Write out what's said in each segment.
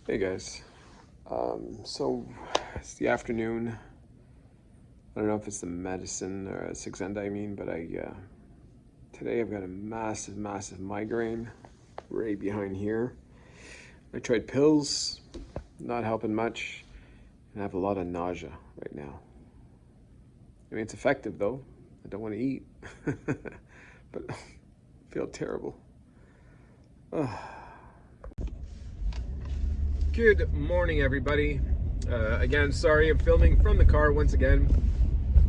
Hey guys. So it's the afternoon. I don't know if it's the medicine or Saxenda, but today I've got a massive migraine right behind here. I tried pills, not helping much, and I have a lot of nausea right now. It's effective though. I don't want to eat, but I feel terrible. Ugh. Good morning, everybody. Again, sorry, I'm filming from the car once again.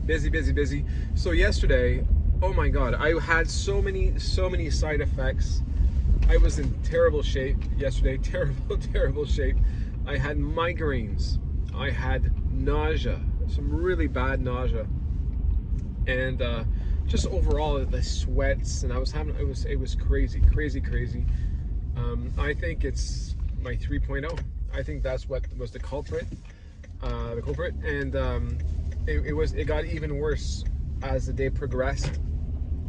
Busy. So yesterday, oh my god, I had so many side effects. I was in terrible shape yesterday. Terrible shape. I had migraines. I had nausea, some really bad nausea, and just overall the sweats. And I was having it was crazy. I think it's my 3.0. I think that's what was the culprit. And it got even worse as the day progressed.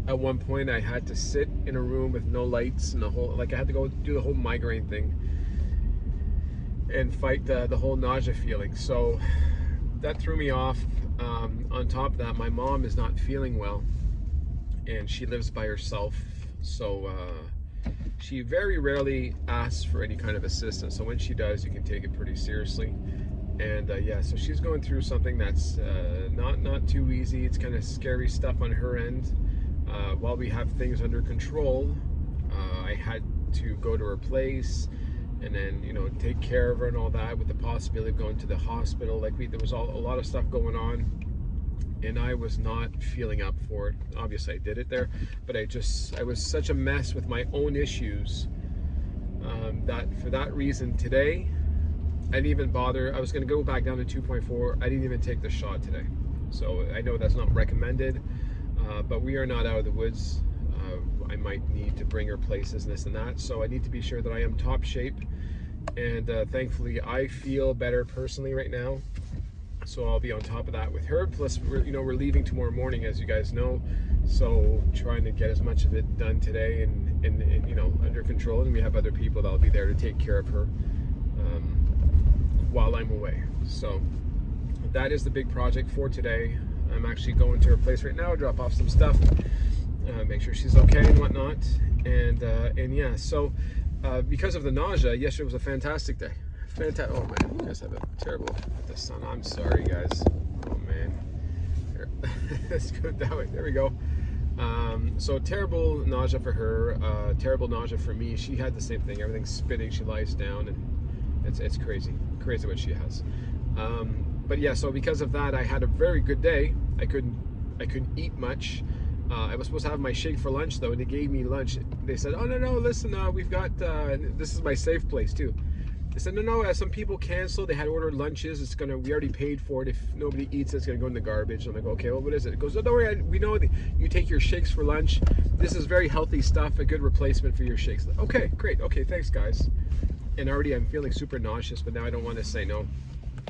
At one point, I had to sit in a room with no lights and I had to go do the whole migraine thing and fight the whole nausea feeling. So that threw me off. On top of that, my mom is not feeling well, and she lives by herself. So she very rarely asks for any kind of assistance. So when she does, you can take it pretty seriously. And yeah, so she's going through something that's not too easy. It's kind of scary stuff on her end. While we have things under control, I had to go to her place and then take care of her and all that, with the possibility of going to the hospital. There was a lot of stuff going on, and I was not feeling up for it. Obviously I did it there, but I was such a mess with my own issues, that for that reason today I didn't even bother. I was going to go back down to 2.4. I didn't even take the shot today. So I know that's not recommended, but we are not out of the woods. I might need to bring her places and this and that. So I need to be sure that I am top shape. And thankfully, I feel better personally right now. So I'll be on top of that with her. Plus, we're leaving tomorrow morning, as you guys know. So trying to get as much of it done today and under control. And we have other people that'll be there to take care of her while I'm away. So that is the big project for today. I'm actually going to her place right now, drop off some stuff, make sure she's okay and whatnot. And yeah, so because of the nausea, yesterday was a fantastic day. Oh man, you guys have a terrible the sun. I'm sorry, guys. Oh man. Here. Let's go that way. There we go. So terrible nausea for her, terrible nausea for me. She had the same thing. Everything's spinning. She lies down, and it's crazy what she has. But yeah, so because of that, I had a very good day. I couldn't eat much. I was supposed to have my shake for lunch though, and they gave me lunch. They said, "Oh no, listen, we've got this is my safe place too." They said, "No, some people canceled. They had ordered lunches. We already paid for it. If nobody eats, it's gonna go in the garbage." I'm like, "Okay, well, what is it?" It goes, "Oh, don't worry. We know that you take your shakes for lunch. This is very healthy stuff. A good replacement for your shakes." Okay, great. Okay, thanks, guys. And already I'm feeling super nauseous, but now I don't want to say no.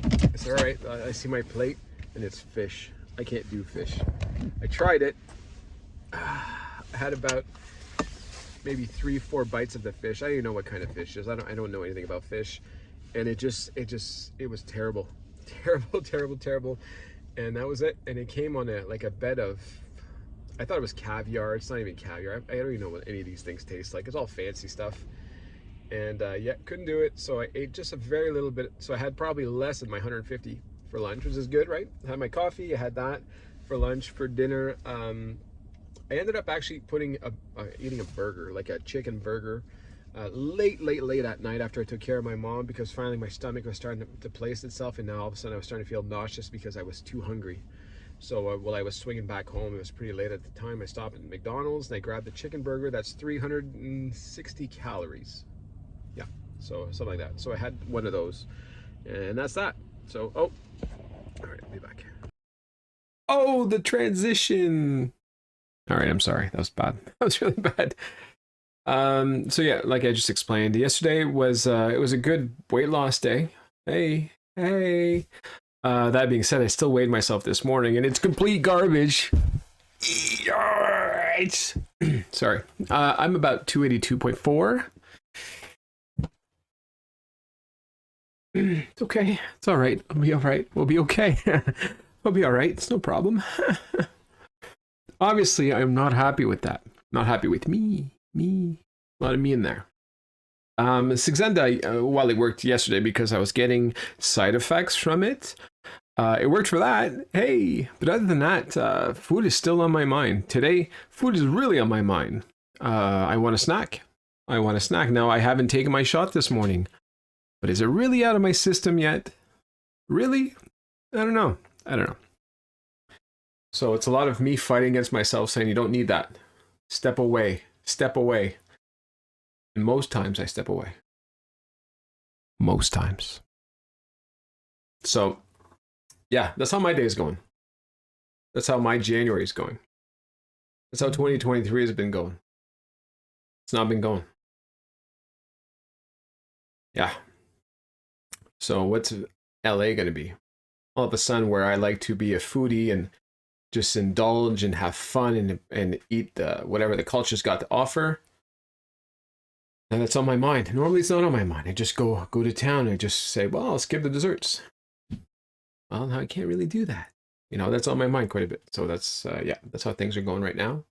I said, all right, I see my plate, and it's fish. I can't do fish. I tried it. I had about maybe 3-4 bites of the fish. I don't even know what kind of fish it is. I don't know anything about fish. And it was terrible. Terrible. And that was it. And it came on a bed of, I thought it was caviar. It's not even caviar. I don't even know what any of these things taste like. It's all fancy stuff. And yeah, couldn't do it. So I ate just a very little bit. So I had probably less than my 150 for lunch, which is good, right? I had my coffee. I had that for lunch. For dinner, I ended up actually eating a burger, like a chicken burger, late at night after I took care of my mom, because finally my stomach was starting to place itself, and now all of a sudden I was starting to feel nauseous because I was too hungry. So while I was swinging back home, it was pretty late at the time, I stopped at McDonald's and I grabbed the chicken burger. That's 360 calories. Yeah, so something like that. So I had one of those, and that's that. So, oh, all right, I'll be back. Oh, the transition. All right, I'm sorry. That was bad. That was really bad. So yeah, like I just explained, yesterday was it was a good weight loss day. Hey. That being said, I still weighed myself this morning, and it's complete garbage. Alright. Sorry. I'm about 282.4. It's okay. It's all right. I'll be all right. We'll be okay. We'll be all right. It's no problem. Obviously, I'm not happy with that. Not happy with me. Me. A lot of me in there. Saxenda, while it worked yesterday because I was getting side effects from it, it worked for that. Hey, but other than that, food is still on my mind. Today, food is really on my mind. I want a snack. I want a snack. Now, I haven't taken my shot this morning, but is it really out of my system yet? Really? I don't know. I don't know. So it's a lot of me fighting against myself saying, you don't need that. Step away. Step away. And most times I step away. Most times. So, yeah, that's how my day is going. That's how my January is going. That's how 2023 has been going. It's not been going. Yeah. So what's LA going to be? All of a sudden, where I like to be a foodie and just indulge and have fun and eat whatever the culture's got to offer. And that's on my mind. Normally it's not on my mind. I just go to town and I just say, well, I'll skip the desserts. Well, now I can't really do that. You know, that's on my mind quite a bit. So that's, yeah, that's how things are going right now.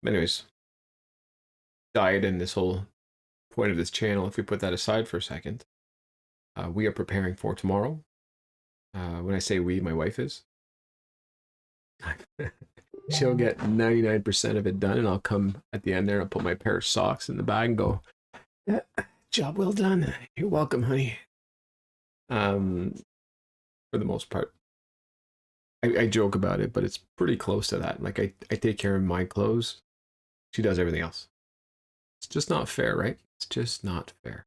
Anyways, diet and this whole point of this channel, if we put that aside for a second, we are preparing for tomorrow. When I say we, my wife is. She'll get 99% of it done, and I'll come at the end there and I'll put my pair of socks in the bag and go, yeah, job well done. You're welcome, honey. For the most part. I joke about it, but it's pretty close to that. Like, I take care of my clothes. She does everything else. It's just not fair, right? It's just not fair.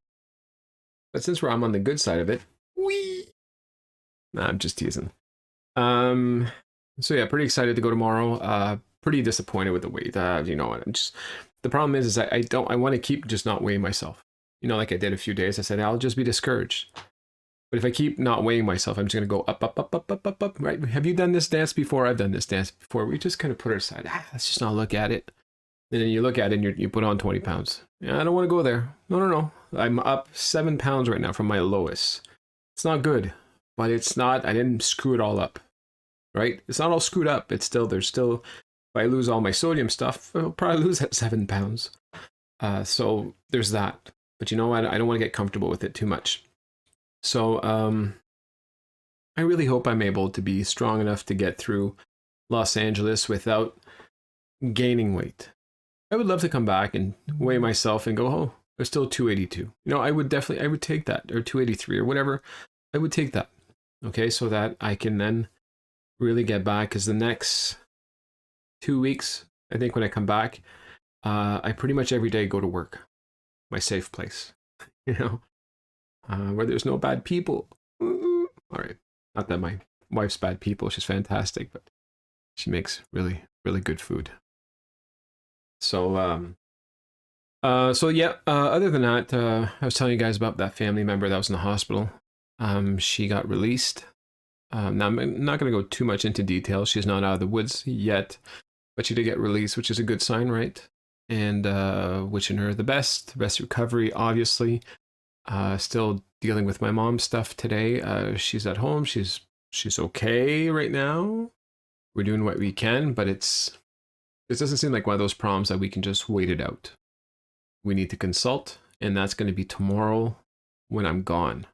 But since I'm on the good side of it, wee. Nah, I'm just teasing. So yeah, pretty excited to go tomorrow. Pretty disappointed with the weight. You know, I'm just, the problem is I want to keep just not weighing myself. You know, like I did a few days. I said I'll just be discouraged. But if I keep not weighing myself, I'm just gonna go up, up, up, up, up, up, up. Right? Have you done this dance before? I've done this dance before. We just kind of put it aside. Let's just not look at it. And then you look at it and you put on 20 pounds. Yeah, I don't want to go there. No. I'm up 7 pounds right now from my lowest. It's not good, but it's not. I didn't screw it all up. Right? It's not all screwed up. It's still, there's still, if I lose all my sodium stuff, I'll probably lose that 7 pounds. So there's that. But you know what? I don't want to get comfortable with it too much. So I really hope I'm able to be strong enough to get through Los Angeles without gaining weight. I would love to come back and weigh myself and go, oh, there's still 282. You know, I would take that, or 283 or whatever. I would take that. Okay, so that I can then really get back, because the next 2 weeks, I think when I come back, I pretty much every day go to work, my safe place, you know, where there's no bad people. All right, not that my wife's bad people, she's fantastic, but she makes really, really good food. So, so yeah, other than that, I was telling you guys about that family member that was in the hospital. She got released. Now, I'm not going to go too much into detail. She's not out of the woods yet, but she did get released, which is a good sign, right? And wishing her the best recovery, obviously. Still dealing with my mom's stuff today. She's at home. She's okay right now. We're doing what we can, but this doesn't seem like one of those problems that we can just wait it out. We need to consult, and that's going to be tomorrow when I'm gone.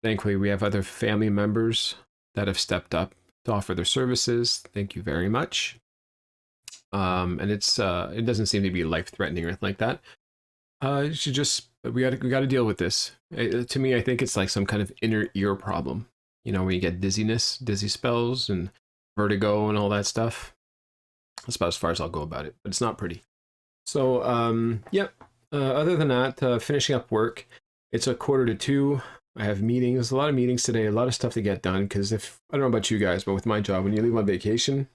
Thankfully, we have other family members that have stepped up to offer their services. Thank you very much. And it doesn't seem to be life-threatening or anything like that. We got to deal with this. To me, I think it's like some kind of inner ear problem. You know, where you get dizzy spells and vertigo and all that stuff. That's about as far as I'll go about it, but it's not pretty. So, yep. Other than that, finishing up work. It's 1:45. I have meetings, a lot of meetings today, a lot of stuff to get done. Because I don't know about you guys, but with my job, when you leave on vacation,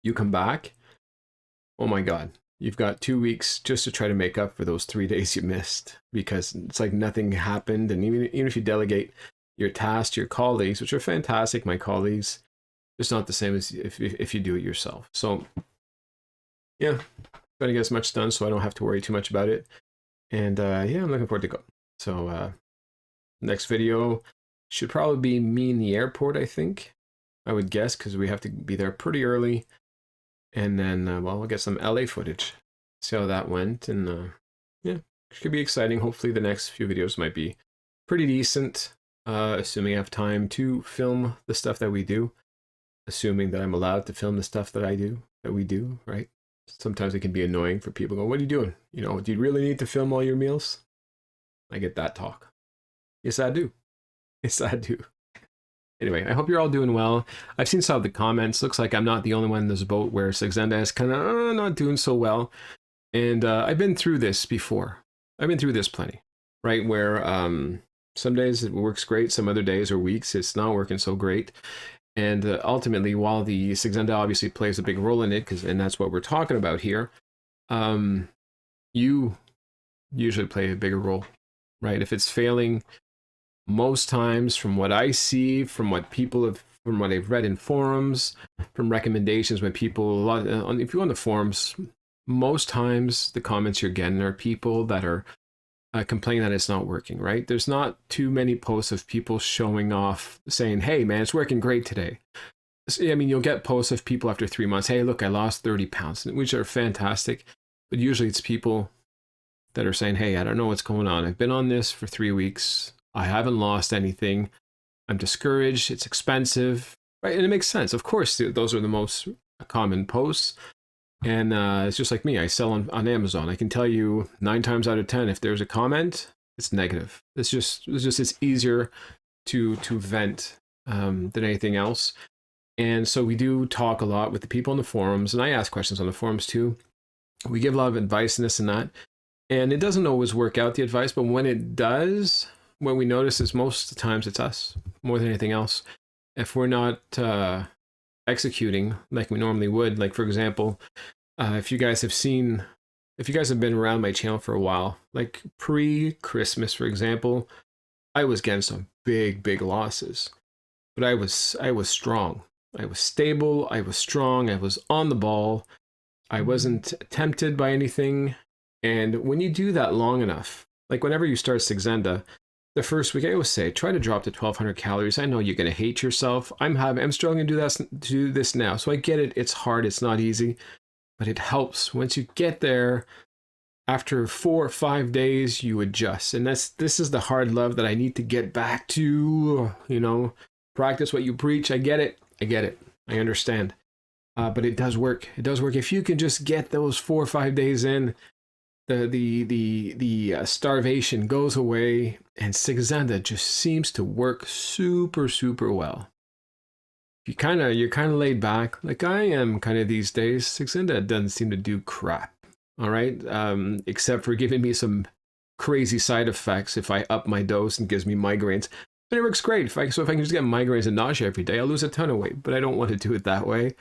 you come back. Oh my God, you've got 2 weeks just to try to make up for those 3 days you missed, because it's like nothing happened. And even if you delegate your tasks to your colleagues, which are fantastic, my colleagues, it's not the same as if you do it yourself. So yeah, trying to get as much done so I don't have to worry too much about it. And yeah, I'm looking forward to go. So Next video should probably be me in the airport, I think. I would guess, because we have to be there pretty early. And then, well, we'll get some LA footage. See how that went. And yeah, it should be exciting. Hopefully the next few videos might be pretty decent. Assuming I have time to film the stuff that we do. Assuming that I'm allowed to film the stuff that we do, right? Sometimes it can be annoying for people going, what are you doing? You know, do you really need to film all your meals? I get that talk. Yes, I do. Yes, I do. Anyway, I hope you're all doing well. I've seen some of the comments. Looks like I'm not the only one in this boat where Saxenda is kind of not doing so well. And I've been through this before. I've been through this plenty, right? Where some days it works great, some other days or weeks it's not working so great. And ultimately, while the Saxenda obviously plays a big role in it, and that's what we're talking about here, you usually play a bigger role, right? If it's failing, most times, from what I see, from what I've read in forums, from recommendations when people, if you go on the forums, most times the comments you're getting are people that are complaining that it's not working, right? There's not too many posts of people showing off saying, hey man, it's working great today. I mean, you'll get posts of people after 3 months, hey, look, I lost 30 pounds, which are fantastic. But usually it's people that are saying, hey, I don't know what's going on. I've been on this for 3 weeks. I haven't lost anything. I'm discouraged. It's expensive, right? And it makes sense. Of course, those are the most common posts. And it's just like me. I sell on Amazon. I can tell you 9 times out of 10, if there's a comment, it's negative. It's easier to vent than anything else. And so we do talk a lot with the people in the forums, and I ask questions on the forums too. We give a lot of advice and this and that. And it doesn't always work out, the advice, but when it does, what we notice is most of the times it's us more than anything else. If we're not executing like we normally would, like for example, if you guys have been around my channel for a while, like pre-Christmas, for example, I was getting some big losses, but I was strong. I was stable. I was strong. I was on the ball. I wasn't tempted by anything. And when you do that long enough, like whenever you start Saxenda, the first week, I always say, try to drop to 1,200 calories. I know you're going to hate yourself. I'm struggling to do this now. So I get it. It's hard. It's not easy, but it helps. Once you get there, after 4 or 5 days, you adjust. And this is the hard love that I need to get back to, you know, practice what you preach. I get it. I understand. But it does work. It does work. If you can just get those 4 or 5 days in, the starvation goes away, and Saxenda just seems to work super well. You're kind of laid back, like I am kind of these days. Saxenda doesn't seem to do crap, all right, except for giving me some crazy side effects if I up my dose and gives me migraines. But it works great. If I can just get migraines and nausea every day, I'll lose a ton of weight. But I don't want to do it that way,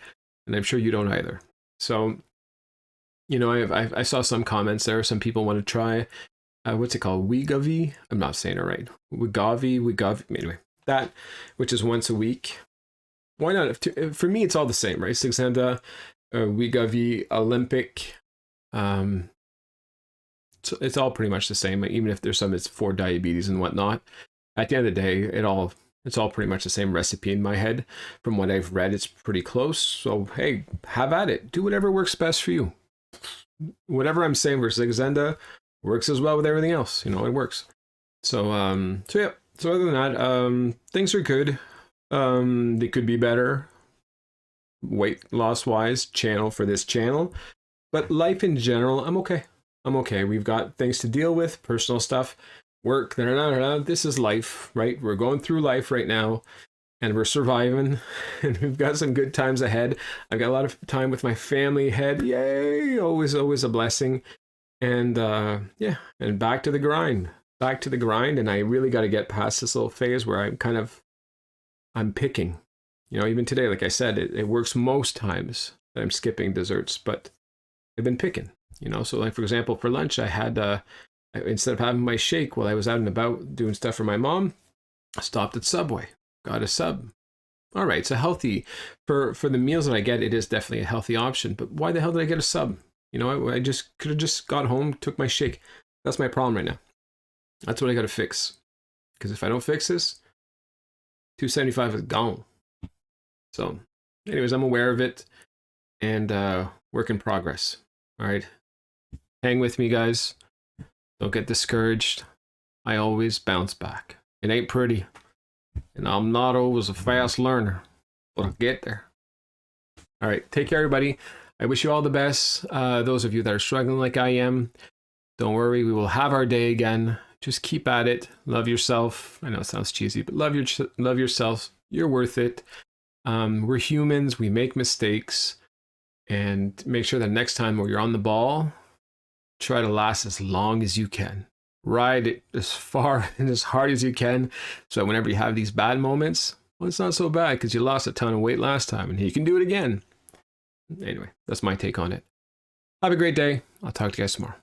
and I'm sure you don't either. So, you know, I saw some comments there. Some people want to try, what's it called? Wegovy? I'm not saying it right. Wegovy. Anyway, that, which is once a week. Why not? For me, it's all the same, right? Saxenda, Wegovy, Olympic. So it's all pretty much the same. Even if there's some it's for diabetes and whatnot. At the end of the day, it's all pretty much the same recipe in my head. From what I've read, it's pretty close. So hey, have at it. Do whatever works best for you. Whatever I'm saying for Saxenda works as well with everything else. You know, it works. So yeah. So other than that, things are good. They could be better weight loss wise for this channel, but life in general, I'm okay. We've got things to deal with, personal stuff, work. This is life, right? We're going through life right now, and we're surviving, and we've got some good times ahead. I've got a lot of time with my family ahead. Yay! Always a blessing. And yeah, and back to the grind. And I really got to get past this little phase where I'm picking. You know, even today, like I said, it works most times that I'm skipping desserts, but I've been picking. You know, so like for example, for lunch, I had instead of having my shake while I was out and about doing stuff for my mom, I stopped at Subway, got a sub. All right, it's a healthy for the meals that I get. It is definitely a healthy option. But why the hell did I get a sub? You know, I just could have just got home, took my shake. That's my problem right now. That's what I got to fix. Because if I don't fix this, 275 is gone. So anyways, I'm aware of it, and work in progress. All right. Hang with me, guys. Don't get discouraged. I always bounce back. It ain't pretty. And I'm not always a fast learner, but I'll get there. All right. Take care, everybody. I wish you all the best. Those of you that are struggling like I am, don't worry. We will have our day again. Just keep at it. Love yourself. I know it sounds cheesy, but love yourself. You're worth it. We're humans. We make mistakes. And make sure that next time when you're on the ball, try to last as long as you can. Ride it as far and as hard as you can. So whenever you have these bad moments, well, it's not so bad because you lost a ton of weight last time and you can do it again. Anyway, that's my take on it. Have a great day. I'll talk to you guys tomorrow.